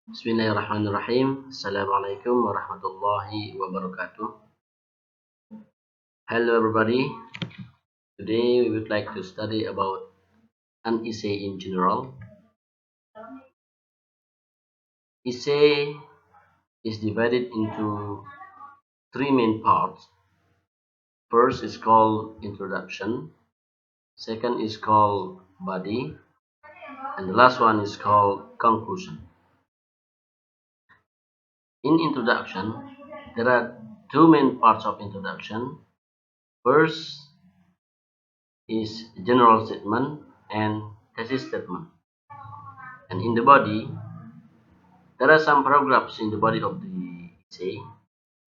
Bismillahirrahmanirrahim. Assalamualaikum warahmatullahi wabarakatuh. Hello everybody. Today we would like to study about an essay in general. Essay is divided into three main parts. First is called introduction. Second is called body. And the last one is called conclusion. In introduction, there are two main parts of introduction. First is general statement and thesis statement. And in the body, there are some paragraphs in the body of the essay,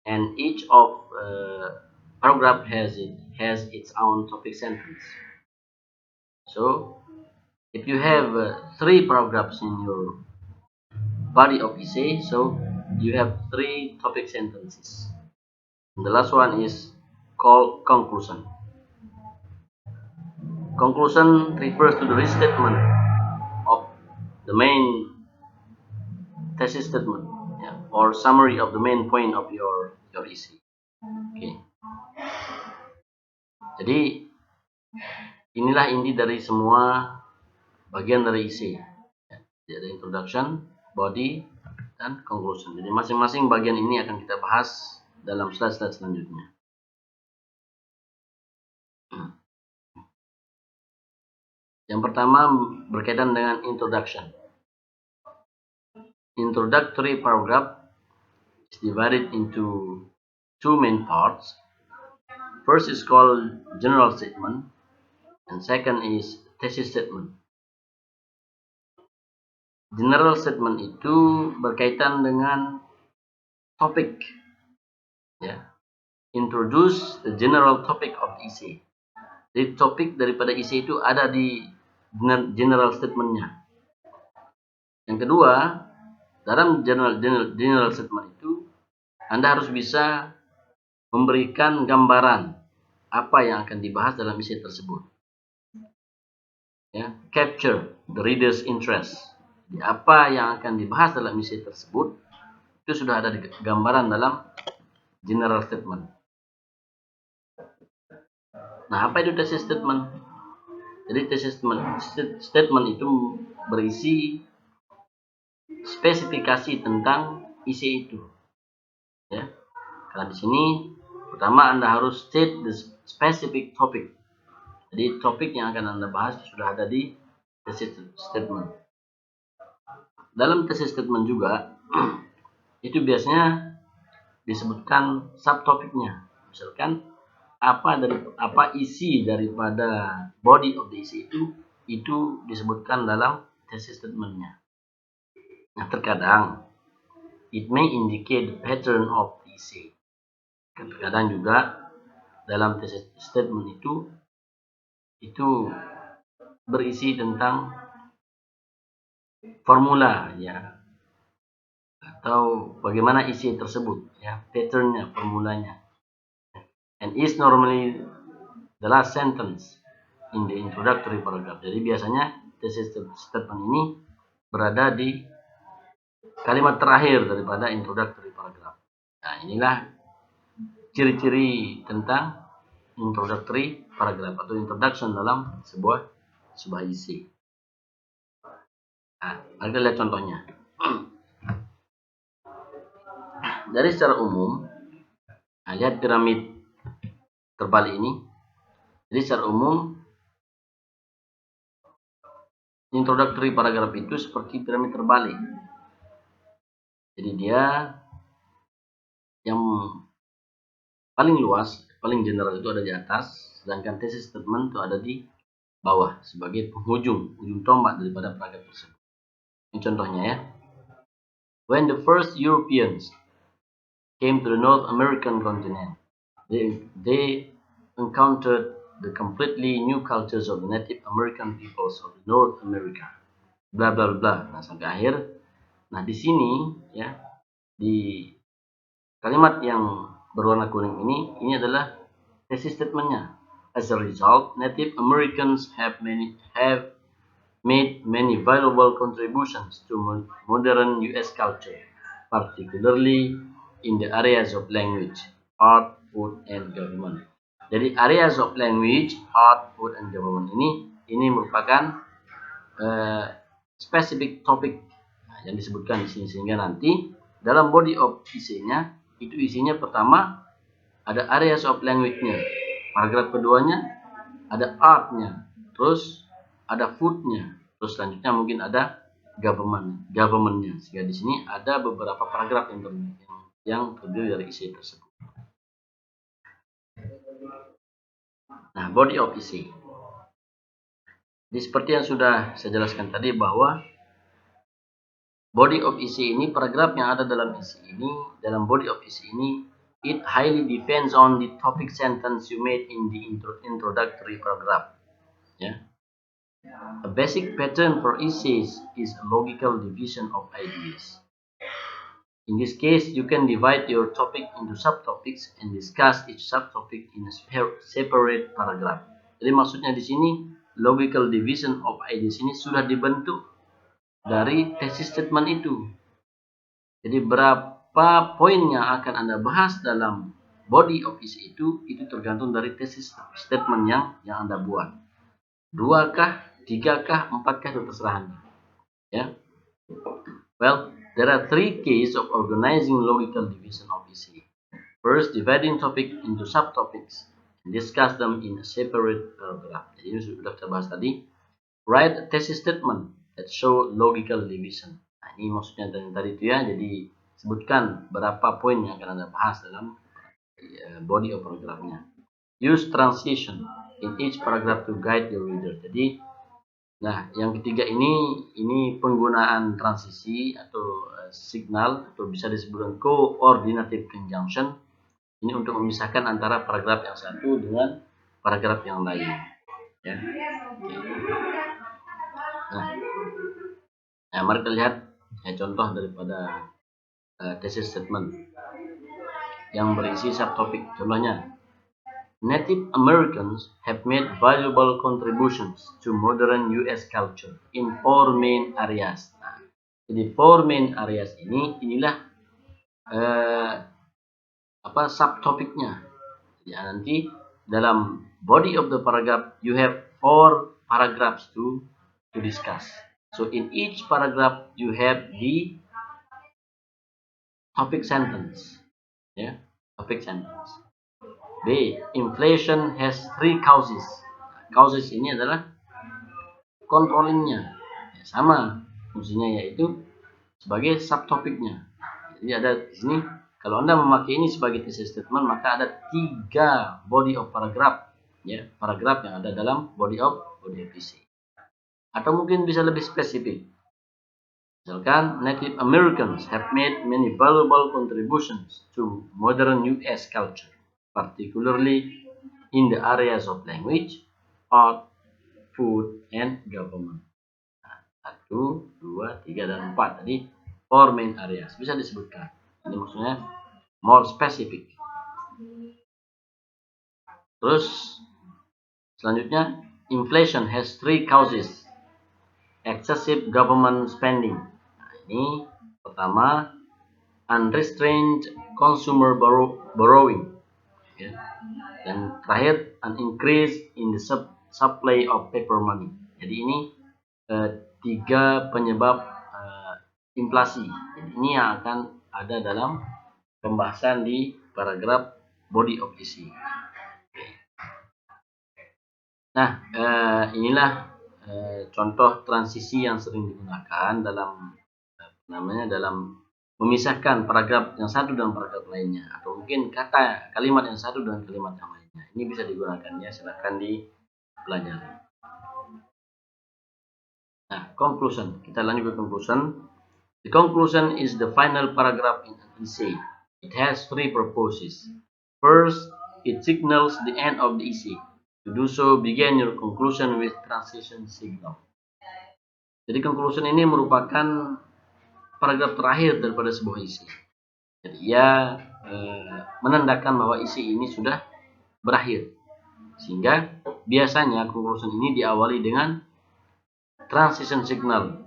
and each of paragraph has its own topic sentence. So, if you have three paragraphs in your body of essay, so you have three topic sentences. And the last one is called conclusion. Conclusion refers to the restatement of the main thesis statement, yeah, or summary of the main point of your essay. Okay. Jadi inilah inti dari semua bagian dari essay. Ya, ada introduction, body, dan conclusion. Jadi masing-masing bagian ini akan kita bahas dalam slide-slide selanjutnya. Yang pertama berkaitan dengan introduction. Introductory paragraph is divided into two main parts. First is called general statement, and second is thesis statement. General statement itu berkaitan dengan topik, ya. Introduce the general topic of the essay. Jadi topik daripada essay itu ada di general statementnya. Yang kedua, dalam general statement itu Anda harus bisa memberikan gambaran apa yang akan dibahas dalam essay tersebut. Ya, capture the reader's interest. Jadi, apa yang akan dibahas dalam essay tersebut itu sudah ada di gambaran dalam general statement. Nah, apa itu thesis statement? Jadi thesis statement itu berisi spesifikasi tentang isi itu. Ya. Karena di sini pertama Anda harus state the specific topic. Jadi topik yang akan Anda bahas sudah ada di thesis statement. Dalam thesis statement juga itu biasanya disebutkan subtopiknya. Misalkan apa isi daripada body of the essay itu disebutkan dalam thesis statementnya. Nah, terkadang it may indicate the pattern of the essay. Terkadang juga dalam thesis statement itu berisi tentang formula, ya, atau bagaimana isi tersebut, ya, patternnya, formulanya. And is normally the last sentence in the introductory paragraph. Jadi biasanya thesis statement ini berada di kalimat terakhir daripada introductory paragraph. Nah, inilah ciri-ciri tentang introductory paragraph atau introduction dalam sebuah isi. Nah, kita lihat contohnya. Dari secara umum, nah, lihat piramid terbalik ini. Jadi secara umum introductory paragraph itu seperti piramid terbalik. Jadi dia yang paling luas, paling general itu ada di atas, sedangkan thesis statement itu ada di bawah sebagai ujung tombak daripada paragraf tersebut. Ini contohnya, ya. When the first Europeans came to the North American continent, they encountered the completely new cultures of the Native American peoples of North America. Bla bla bla. Nah, sampai akhir. Nah, di sini, ya, di kalimat yang berwarna kuning ini adalah thesis statementnya. As a result, Native Americans have made many valuable contributions to modern US culture, particularly in the areas of language, art, food, and government. Jadi areas of language, art, food, and government ini merupakan specific topic yang disebutkan di sini, sehingga nanti dalam body of essay-nya itu isinya pertama ada areas of language-nya, paragraf keduanya ada art-nya, terus ada food-nya, terus selanjutnya mungkin ada government-nya. Sehingga di sini ada beberapa paragraf yang terdiri dari essay tersebut. Nah, body of essay. Jadi seperti yang sudah saya jelaskan tadi bahwa body of essay ini, paragraf yang ada dalam essay ini, dalam body of essay ini, it highly depends on the topic sentence you made in the introductory paragraph. Yeah. A basic pattern for essays is a logical division of ideas. In this case, you can divide your topic into subtopics and discuss each subtopic in a separate paragraph. Jadi maksudnya di sini logical division of ideas ini sudah dibentuk dari thesis statement itu. Jadi berapa poin yang akan Anda bahas dalam body of essay itu tergantung dari thesis statement yang Anda buat. 2 kah, 3 kah, 4 kah, itu terserah Anda. Ya. Well, there are 3 cases of organizing logical division of essay. First, dividing topic into subtopics and discuss them in a separate paragraph. Jadi ini sudah kita bahas tadi. Write a thesis statement that show logical division. Nah, ini maksudnya tadi itu ya. Jadi sebutkan berapa poin yang akan Anda bahas dalam body of paragraph-nya. Use transition in each paragraph to guide your reader. Jadi, nah, yang ketiga ini penggunaan transisi atau signal, atau bisa disebutkan coordinative conjunction. Ini untuk memisahkan antara paragraf yang satu dengan paragraf yang lain. Ya. Nah, mari kita lihat contoh daripada thesis statement yang berisi subtopik. Contohnya, Native Americans have made valuable contributions to modern US culture in 4 main areas. Nah, jadi 4 main areas inilah subtopiknya. Ya, nanti dalam body of the paragraph you have 4 paragraphs to discuss. So in each paragraph you have the topic sentence. Ya, topic sentence. B. Inflation has 3 causes. Causes ini adalah controllingnya. Ya, sama fungsinya, yaitu sebagai subtopiknya. Jadi ada di sini, kalau Anda memakai ini sebagai thesis statement, maka ada 3 body of paragraph, ya, paragraf yang ada dalam body of essay. Atau mungkin bisa lebih spesifik. Misalkan, Native Americans have made many valuable contributions to modern US culture, particularly in the areas of language, art, food, and government. Nah, 1, 2, 3, dan 4 tadi 4 main areas bisa disebutkan. Ini maksudnya more specific. Terus selanjutnya, inflation has 3 causes. Excessive government spending. Nah, ini pertama, unrestrained consumer borrowing. Ya. Dan terakhir, an increase in the supply of paper money. Jadi ini 3 penyebab inflasi. Jadi ini yang akan ada dalam pembahasan di paragraf body of essay. Nah, inilah contoh transisi yang sering digunakan dalam dalam memisahkan paragraf yang satu dengan paragraf lainnya, atau mungkin kalimat yang satu dengan kalimat yang lainnya. Ini bisa digunakan, ya, silakan dipelajari. Nah, conclusion. Kita lanjut ke conclusion. The conclusion is the final paragraph in an essay. It has 3 purposes. First, it signals the end of the essay. To do so, begin your conclusion with transition signal. Jadi conclusion ini merupakan paragraf terakhir daripada sebuah isi. Jadi ia menandakan bahwa isi ini sudah berakhir. Sehingga biasanya conclusion ini diawali dengan transition signal.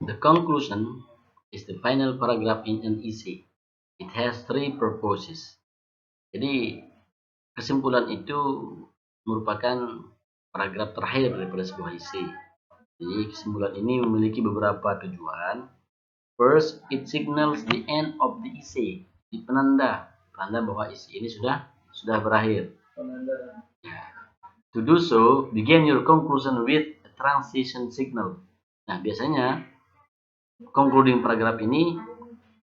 The conclusion is the final paragraph in an essay. It has three purposes. Jadi kesimpulan itu merupakan paragraf terakhir daripada sebuah essay. Jadi kesimpulan ini memiliki beberapa tujuan. First, it signals the end of the essay. Di penanda bahwa essay ini sudah berakhir. To do so, begin your conclusion with a transition signal. Nah, biasanya concluding paragraph ini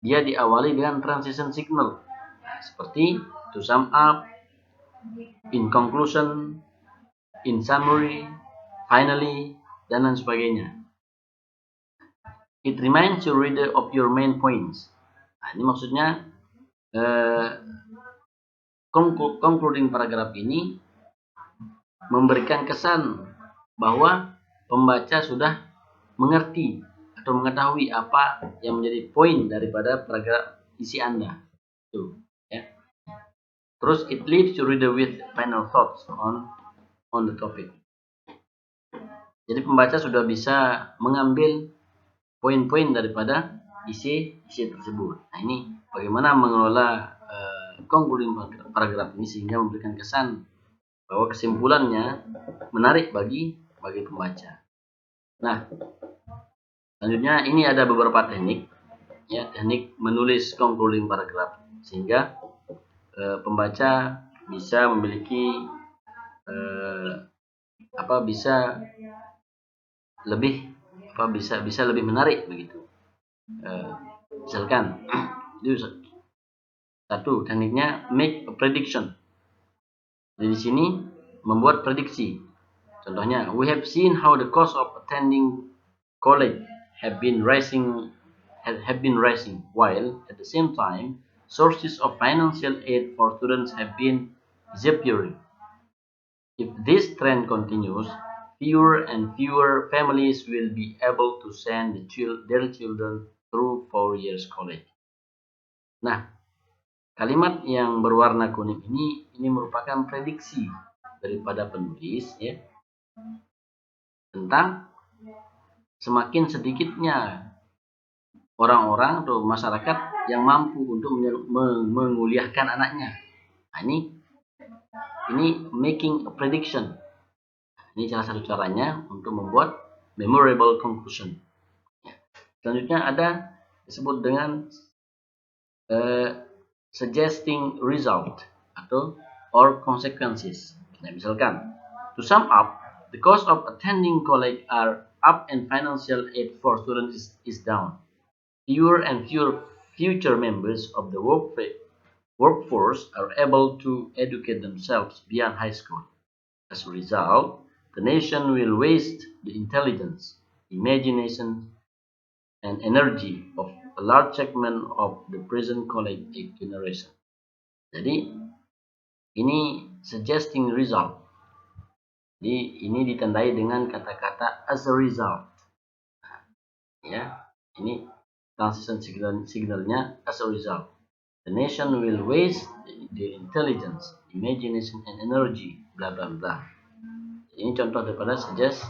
dia diawali dengan transition signal. Nah, seperti to sum up, in conclusion, in summary, finally, dan lain sebagainya. It reminds your reader of your main points. Nah, ini maksudnya concluding paragraph ini memberikan kesan bahwa pembaca sudah mengerti atau mengetahui apa yang menjadi poin daripada paragraf isi Anda. Tuh, ya. Terus it leaves your reader with final thoughts on the topic. Jadi pembaca sudah bisa mengambil poin-poin daripada isi tersebut. Nah, ini bagaimana mengelola concluding paragraf ini sehingga memberikan kesan bahwa kesimpulannya menarik bagi pembaca. Nah, selanjutnya ini ada beberapa teknik, ya, teknik menulis concluding paragraph sehingga pembaca bisa memiliki bisa lebih menarik begitu. Misalkan satu tekniknya make a prediction. Jadi di sini membuat prediksi. Contohnya, we have seen how the cost of attending college have been rising, while at the same time, sources of financial aid for students have been disappearing. If this trend continues, fewer and fewer families will be able to send their children through 4 years college. Nah, kalimat yang berwarna kuning ini merupakan prediksi daripada penulis, ya, tentang semakin sedikitnya orang-orang atau masyarakat yang mampu untuk menguliahkan anaknya. Nah, ini making a prediction. Ini salah satu caranya untuk membuat memorable conclusion. Selanjutnya ada disebut dengan suggesting result or consequences. Nah, misalkan, to sum up, the cost of attending college are up and financial aid for students is down. Fewer and fewer future members of the workforce are able to educate themselves beyond high school. As a result, the nation will waste the intelligence, imagination, and energy of a large segment of the present college generation. Jadi ini suggesting result. Jadi ini ditandai dengan kata-kata as a result. Ya, ini transition signalnya as a result. The nation will waste the intelligence, imagination, and energy, bla bla bla. Ini contoh daripada suggest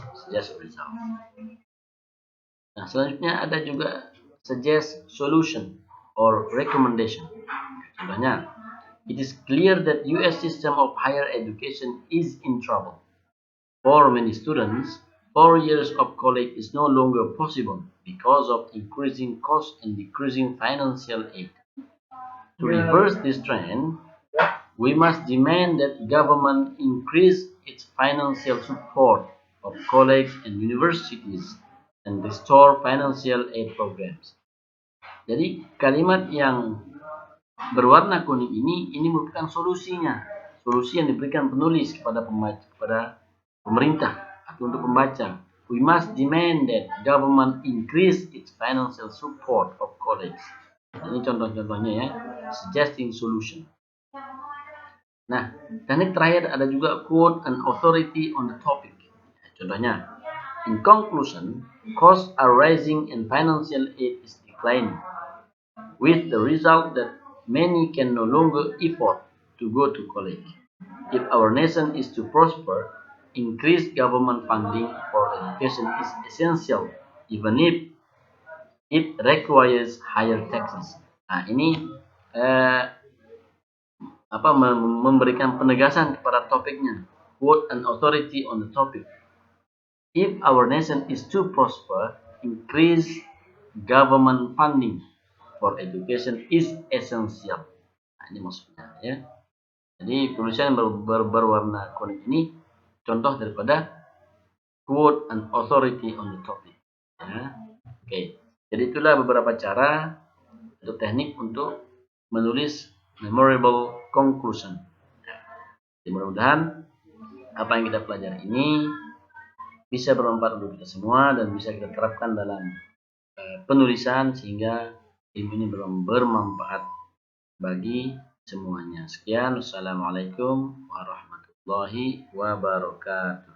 result. Nah, selanjutnya ada juga suggest solution or recommendation. Contohnya, it is clear that US system of higher education is in trouble. For many students, 4 years of college is no longer possible because of increasing costs and decreasing financial aid. To reverse this trend, we must demand that government increase its financial support of colleges and universities and restore financial aid programs. Jadi kalimat yang berwarna kuning ini merupakan solusinya, solusi yang diberikan penulis kepada pemerintah atau untuk pembaca. We must demand that government increase its financial support of college. Ini contoh-contohnya, ya, suggesting solution. Nah, teknik terakhir ada juga quote an authority on the topic. Contohnya, in conclusion, costs are rising and financial aid is declining, with the result that many can no longer afford to go to college. If our nation is to prosper, increased government funding for education is essential, even if it requires higher taxes. Nah, ini memberikan penegasan kepada topiknya. Quote an authority on the topic. If our nation is to prosper, increase government funding for education is essential. Nah, ini maksudnya ya. Jadi tulisan berwarna kuning ini contoh daripada quote an authority on the topic. Ya. Oke. Jadi itulah beberapa cara atau teknik untuk menulis memorable conclusion. Jadi mudah-mudahan apa yang kita pelajari ini bisa bermanfaat untuk kita semua dan bisa kita terapkan dalam penulisan sehingga ilmu ini bermanfaat bagi semuanya. Sekian, wassalamualaikum warahmatullahi wabarakatuh.